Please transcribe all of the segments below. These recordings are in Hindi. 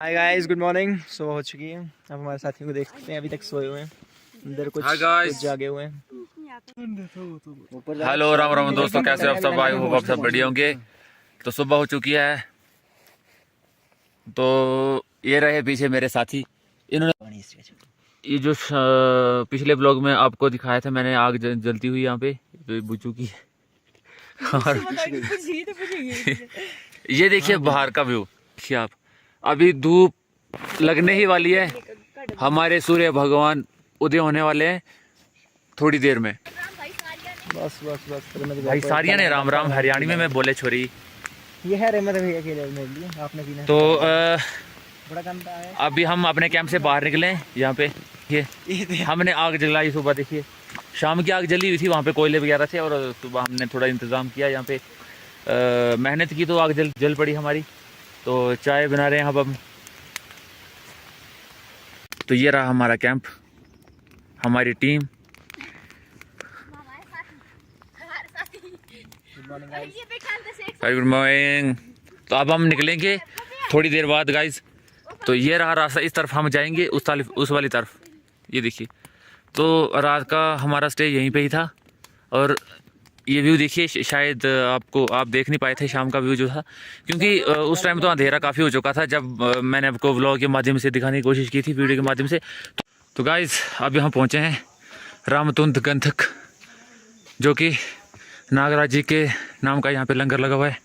Hi guys, good morning. सुबह हो चुकी है। अब हमारे साथियों को देख सकते हैं, अभी तक सोए हुए हैं। अंदर कुछ जागे हुए हैं। हेलो, राम राम दोस्तों, कैसे आप सब? आई होप आप सब बढ़िया होंगे। तो सुबह हो चुकी है, तो ये रहे पीछे मेरे साथी। इन्होंने ये जो पिछले ब्लॉग में आपको दिखाया था मैंने, आग जलती हुई यहाँ पे तो बुझ चुकी है। और ये देखिए बाहर का व्यू, देखिए आप। अभी धूप लगने ही वाली है, हमारे सूर्य भगवान उदय होने वाले हैं थोड़ी देर में। बस बस बस भाई सारिया ने राम राम हरियाणी में बोले छोरी। ये है रहमत भैया के लिए मेरे लिए, आपने पीना तो बड़ा गंदा है। अभी हम अपने कैंप से बाहर निकले यहाँ पे। ये हमने आग जलाई सुबह, देखिए शाम की आग जली हुई थी, वहाँ पे कोयले वगैरह थे और सुबह हमने थोड़ा इंतज़ाम किया यहाँ पे। मेहनत की तो आग जल पड़ी हमारी। तो चाय बना रहे हैं अब हम। तो ये रहा हमारा कैंप, हमारी टीम। Good morning. तो अब हम निकलेंगे थोड़ी देर बाद गाइज। तो ये रहा रास्ता, इस तरफ हम जाएंगे, उस वाली तरफ। ये देखिए, तो रात का हमारा स्टे यहीं पे ही था। और ये व्यू देखिए, शायद आप देख नहीं पाए थे शाम का व्यू जो था, क्योंकि उस टाइम तो अंधेरा काफ़ी हो चुका था जब मैंने आपको व्लॉग के माध्यम से दिखाने की कोशिश की थी, वीडियो के माध्यम से। तो गाइज अब यहाँ पहुँचे हैं रामतुंद गंधक, जो कि नागराज जी के नाम का यहाँ पे लंगर लगा हुआ है।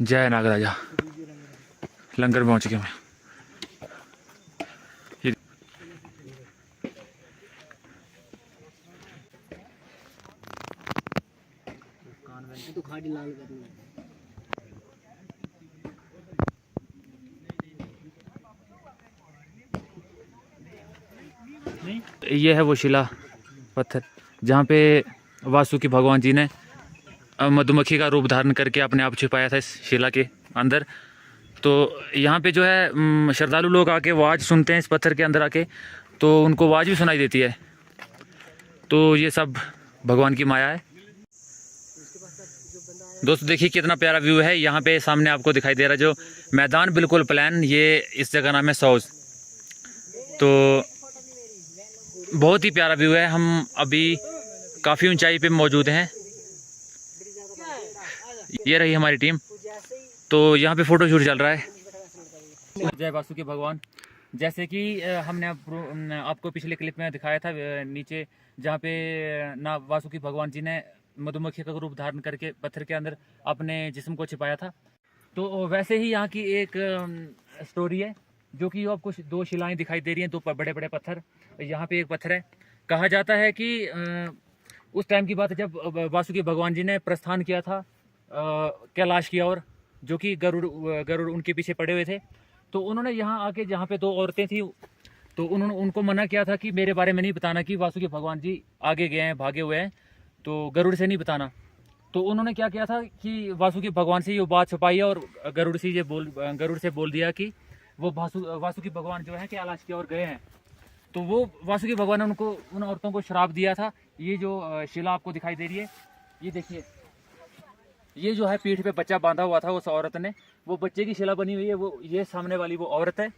जय नागराजा। लंगर में पहुँच गया मैं। ये है वो शिला पत्थर जहाँ पे वासुकी भगवान जी ने मधुमक्खी का रूप धारण करके अपने आप छिपाया था इस शिला के अंदर। तो यहाँ पे जो है श्रद्धालु लोग आके आवाज़ सुनते हैं इस पत्थर के अंदर आके, तो उनको आवाज़ भी सुनाई देती है। तो ये सब भगवान की माया है। दोस्तों देखिए कितना प्यारा व्यू है यहाँ पे, सामने आपको दिखाई दे रहा है जो मैदान बिल्कुल प्लान। ये इस जगह नाम है सौज। तो बहुत ही प्यारा व्यू है। हम अभी काफ़ी ऊंचाई पे मौजूद हैं। ये रही हमारी टीम। तो यहाँ पे फोटो शूट चल रहा है। जय वासुकी भगवान। जैसे कि हमने आपको पिछले क्लिप में दिखाया था, नीचे जहाँ पे ना वासुकी भगवान जी ने मधुमक्खी का रूप धारण करके पत्थर के अंदर अपने जिस्म को छिपाया था। तो वैसे ही यहाँ की एक स्टोरी है, जो कि आपको दो शिलाएं दिखाई दे रही हैं, दो बड़े बड़े पत्थर। यहाँ पे एक पत्थर है। कहा जाता है कि उस टाइम की बात है जब वासुकी भगवान जी ने प्रस्थान किया था कैलाश की ओर, जो कि गरुड़ उनके पीछे पड़े हुए थे। तो उन्होंने यहाँ आके, जहाँ पे दो औरतें थी, तो उन्होंने उनको मना किया था कि मेरे बारे में नहीं बताना कि वासुकी भगवान जी आगे गए हैं, भागे हुए हैं, तो गरुड़ से नहीं बताना। तो उन्होंने क्या किया था कि वासुकी भगवान से ये बात छुपाई और गरुड़ से बोल दिया कि वो वासुकी भगवान जो है कैलाश की ओर गए हैं। तो वो वासुकी भगवान ने उन औरतों को श्राप दिया था। ये जो शिला आपको दिखाई दे रही है, ये देखिए, ये जो है पीठ पे बच्चा बांधा हुआ था उस औरत ने, वो बच्चे की शिला बनी हुई है। वो ये सामने वाली वो औरत है,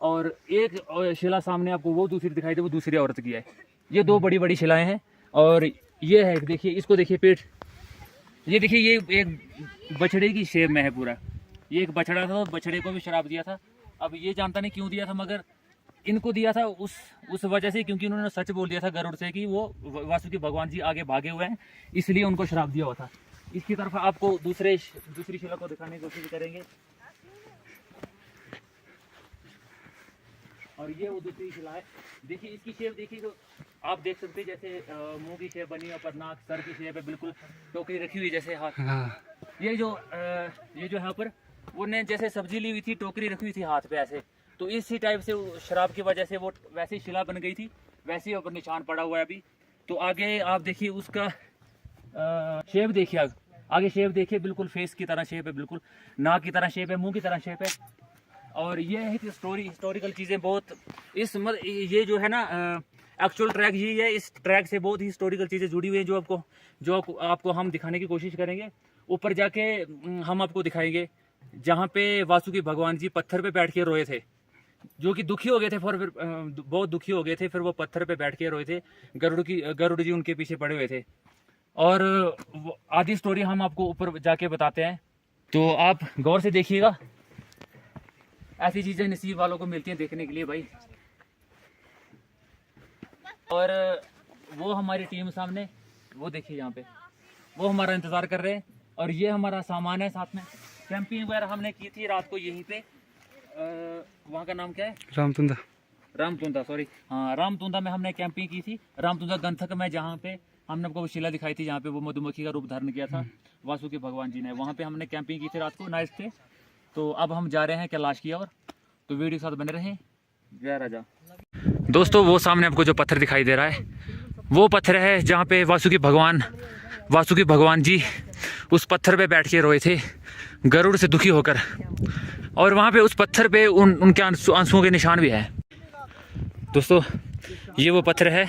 और एक शिला सामने आपको वो दूसरी दिखाई दे, वो दूसरी औरत की है। ये दो बड़ी बड़ी शिलाएं हैं। और ये है, देखिए इसको, देखिए पेट, ये देखिए, ये एक बछड़े की शेप में है पूरा। ये एक बछड़ा था, तो बछड़े को भी श्राप दिया था। अब ये जानता नहीं क्यों दिया था, मगर इनको दिया था उस वजह से, क्योंकि उन्होंने सच बोल दिया था गरुड़ से कि वो वासुकी भगवान जी आगे भागे हुए हैं, इसलिए उनको श्राप दिया हुआ था। इसकी तरफ आपको दूसरी शिला को दिखाने की कोशिश करेंगे। और ये वो दूसरी शिला है। देखिए इसकी शेप देखिए, तो आप देख सकते हैं जैसे मुंह की शेप बनी है, पर नाक, सर की शेप है, बिल्कुल टोकरी रखी हुई जैसे हाथ। ये जो यहाँ पर उन्होंने जैसे सब्जी ली हुई थी, टोकरी रखी हुई थी हाथ पे ऐसे। तो इसी टाइप से शराब की वजह से वो वैसी शिला बन गई थी, वैसे ही ऊपर निशान पड़ा हुआ है अभी। तो आगे आप देखिए उसका शेप देखिए, आगे शेप देखिए, बिल्कुल फेस की तरह शेप है, बिल्कुल नाक की तरह शेप है, मुंह की तरह शेप है। और ये है कि हिस्टोरिकल चीज़ें बहुत ये जो है ना एक्चुअल ट्रैक यही है। इस ट्रैक से बहुत ही हिस्टोरिकल चीज़ें जुड़ी हुई हैं, जो आपको हम दिखाने की कोशिश करेंगे। ऊपर जाके हम आपको दिखाएंगे जहाँ पे वासुकी भगवान जी पत्थर पे बैठ के रोए थे, जो कि दुखी हो गए थे। फिर बहुत दुखी हो गए थे, फिर वो पत्थर पे बैठ के रोए थे। गरुड़ जी उनके पीछे पड़े हुए थे। और आधी स्टोरी हम आपको ऊपर जाके बताते हैं, तो आप गौर से देखिएगा। ऐसी चीजें नसीब वालों को मिलती हैं देखने के लिए भाई। और वो हमारी टीम सामने, वो देखिए यहाँ पे, वो हमारा इंतजार कर रहे हैं। और ये हमारा सामान है साथ में। कैंपिंग वगैरह हमने की थी रात को यहीं पे। वहाँ का नाम क्या है? रामतुंदा, सॉरी, हाँ, रामतुंदा में हमने कैंपिंग की थी। रामतुंदा गंथक में, जहाँ पे हमने आपको शिला दिखाई थी, जहाँ पे वो मधुमक्खी का रूप धारण किया था वासुकी भगवान जी ने, वहाँ पे हमने कैंपिंग की थी रात को, नाइट पे। तो अब हम जा रहे हैं कैलाश की ओर, तो वीडियो के साथ बने रहें। जय राजा। दोस्तों, वो सामने आपको जो पत्थर दिखाई दे रहा है, वो पत्थर है जहाँ पे वासुकी भगवान जी उस पत्थर पे बैठ के रोए थे गरुड़ से दुखी होकर। और वहाँ पे उस पत्थर पे उनके आंसुओं के निशान भी है। दोस्तों, ये वो पत्थर है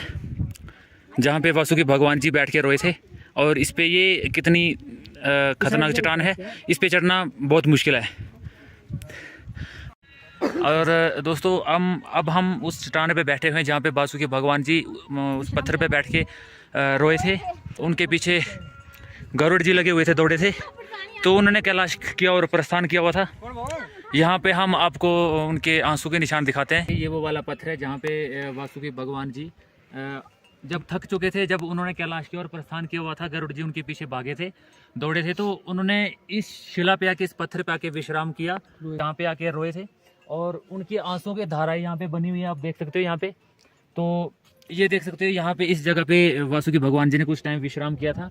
जहाँ पे वासुकी भगवान जी बैठ के रोए थे। और इस पे ये कितनी खतरनाक चट्टान है, इस पे चढ़ना बहुत मुश्किल है। और दोस्तों, अब हम उस चट्टान पे बैठे हुए हैं जहाँ पे वासुकी भगवान जी उस पत्थर पे बैठ के रोए थे। उनके पीछे गरुड़ जी लगे हुए थे, दौड़े थे, तो उन्होंने कैलाश किया और प्रस्थान किया हुआ था। यहाँ पे हम आपको उनके आंसू के निशान दिखाते हैं। ये वो वाला पत्थर है जहाँ पे वासुकी भगवान जी जब थक चुके थे, जब उन्होंने कैलाश की ओर प्रस्थान किया हुआ था, गरुड़ जी उनके पीछे भागे थे, दौड़े थे, तो उन्होंने इस शिला पे आके, इस पत्थर पे आके विश्राम किया, यहाँ पे आके रोए थे। और उनके आंसुओं की धाराएं यहाँ पे बनी हुई है, आप देख सकते हो यहाँ पे। तो ये देख सकते हो यहाँ पे, इस जगह पे वासुकी भगवान जी ने कुछ टाइम विश्राम किया था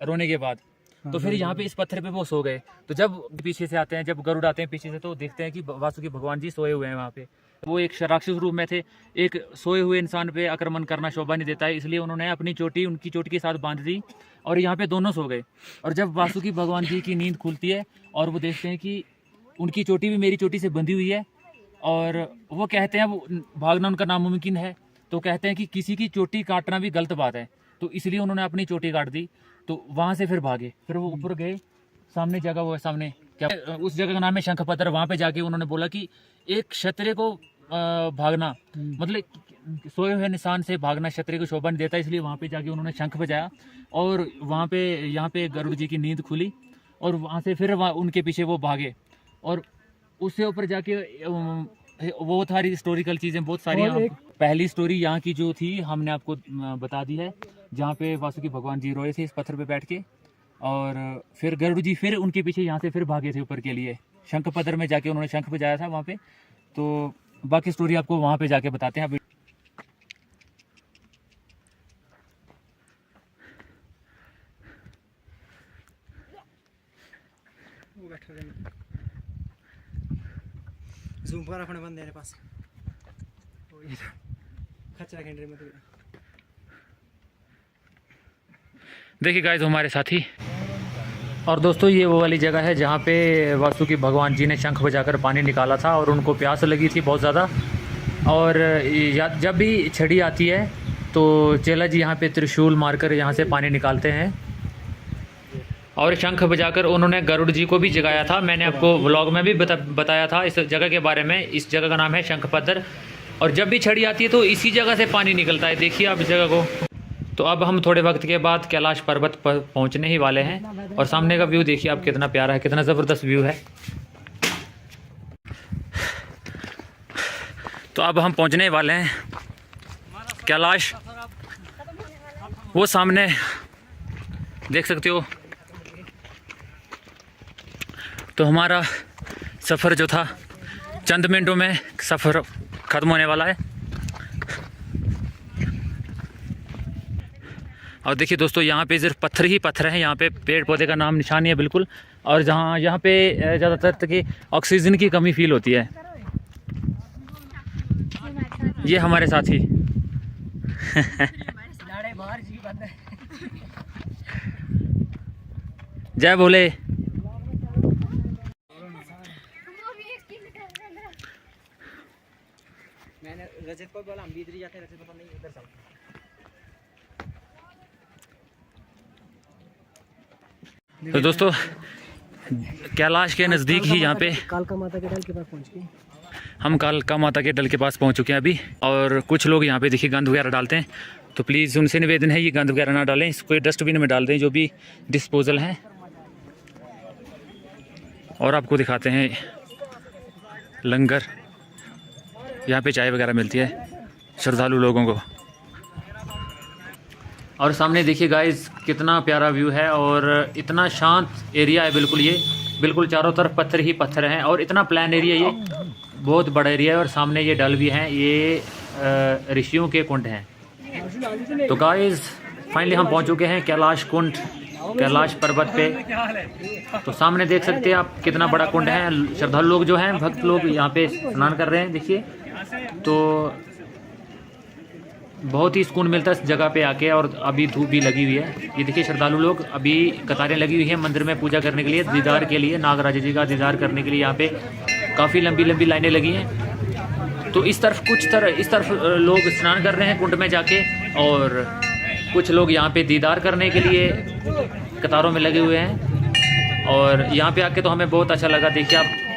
रोने के बाद। तो फिर यहाँ पे इस पत्थर पे वो सो गए। तो जब पीछे से आते हैं, जब गरुड़ आते हैं पीछे से, तो देखते हैं कि वासुकी भगवान जी सोए हुए हैं वहाँ पे। वो एक राक्षस रूप में थे। एक सोए हुए इंसान पे आक्रमण करना शोभा नहीं देता है, इसलिए उन्होंने अपनी चोटी उनकी चोटी के साथ बांध दी और यहाँ पे दोनों सो गए। और जब वासुकी भगवान जी की नींद खुलती है और वो देखते हैं कि उनकी चोटी भी मेरी चोटी से बंधी हुई है, और वो कहते हैं, वो भागना उनका नामुमकिन है, तो कहते हैं कि किसी की चोटी काटना भी गलत बात है, तो इसलिए उन्होंने अपनी चोटी काट दी। तो वहाँ से फिर भागे, फिर वो ऊपर गए, सामने जगह वो है, सामने क्या उस जगह का नाम है शंखपत्र। वहाँ पे जाके उन्होंने बोला कि एक क्षत्रिय को भागना, मतलब सोए हुए निशान से भागना क्षत्रिय को शोभा नहीं देता, इसलिए वहाँ पे जाके उन्होंने शंख बजाया। और वहाँ पे, यहाँ पे गरुड़ जी की नींद खुली और वहाँ से फिर उनके पीछे वो भागे। और उससे ऊपर जाके वो सारी हिस्टोरिकल चीज़ें बहुत सारी। पहली स्टोरी यहाँ की जो थी हमने आपको बता दी है, जहाँ पे वासुकी भगवान जी रोए थे इस पत्थर पे बैठ के। और फिर गरुड़ जी फिर उनके पीछे यहाँ से फिर भागे थे ऊपर के लिए, शंखपत्र में जाके उन्होंने शंख बजाया था वहाँ पे। तो बाकी स्टोरी आपको वहाँ पे जाके बताते हैं। अभी ज़ूम पर अपने बंदे मेरे पास खच्चर खेल रहे में। देखिए गाइस, हमारे साथी। और दोस्तों, ये वो वाली जगह है जहाँ पे वासुकी भगवान जी ने शंख बजाकर पानी निकाला था और उनको प्यास लगी थी बहुत ज़्यादा। और जब भी छड़ी आती है तो चेला जी यहाँ पे त्रिशूल मारकर यहाँ से पानी निकालते हैं। और शंख बजाकर उन्होंने गरुड़ जी को भी जगाया था। मैंने आपको व्लॉग में भी बताया था इस जगह के बारे में। इस जगह का नाम है शंखपत्र। और जब भी छड़ी आती है तो इसी जगह से पानी निकलता है, देखिए आप इस जगह को। तो अब हम थोड़े वक्त के बाद कैलाश पर्वत पर पहुंचने ही वाले हैं। और सामने का व्यू देखिए आप, कितना प्यारा है, कितना ज़बरदस्त व्यू है। तो अब हम पहुंचने वाले हैं कैलाश। वो सामने देख सकते हो। तो हमारा सफ़र जो था, चंद मिनटों में सफ़र ख़त्म होने वाला है। और देखिए दोस्तों, यहाँ पे सिर्फ पत्थर ही पत्थर हैं, यहाँ पे पेड़ पौधे का नाम निशान नहीं है बिल्कुल। और जहाँ यहाँ पे ज़्यादातर की ऑक्सीजन की कमी फील होती है। ये हमारे साथी जय भोले। मैंने रजत को बोला हम भी इधर ही जाते हैं, रजत पता नहीं इधर चल। तो दोस्तों कैलाश के नज़दीक ही यहाँ पे कालका माता के डल के पास पहुँच गए। हम कालका माता के डल के पास पहुँच चुके हैं अभी। और कुछ लोग यहाँ पे देखिए गंद वगैरह डालते हैं, तो प्लीज़ उनसे निवेदन है ये गंद वगैरह ना डालें, इसको डस्टबिन में डाल दें जो भी डिस्पोजल हैं। और आपको दिखाते हैं लंगर, यहाँ पे चाय वगैरह मिलती है श्रद्धालु लोगों को। और सामने देखिए गाइस कितना प्यारा व्यू है और इतना शांत एरिया है, बिल्कुल ये बिल्कुल चारों तरफ पत्थर ही पत्थर हैं और इतना प्लान एरिया, ये बहुत बड़ा एरिया है। और सामने ये डल भी हैं, ये ऋषियों के कुंड हैं। तो गाइस फाइनली हम पहुंच चुके हैं कैलाश कुंड, कैलाश पर्वत पे। तो सामने देख सकते हैं आप कितना बड़ा कुंड है। श्रद्धालु लोग जो हैं, भक्त लोग यहाँ पे स्नान कर रहे हैं देखिए। तो बहुत ही सुकून मिलता है इस जगह पे आके। और अभी धूप भी लगी हुई है, ये देखिए श्रद्धालु लोग अभी कतारें लगी हुई हैं मंदिर में पूजा करने के लिए, दीदार के लिए, नागराज जी का दीदार करने के लिए यहाँ पे काफ़ी लंबी लंबी लाइनें लगी हैं। तो इस तरफ लोग स्नान कर रहे हैं कुंड में जाके, और कुछ लोग यहाँ पे दीदार करने के लिए कतारों में लगे हुए हैं। और यहाँ पे आके तो हमें बहुत अच्छा लगा। देखिए आप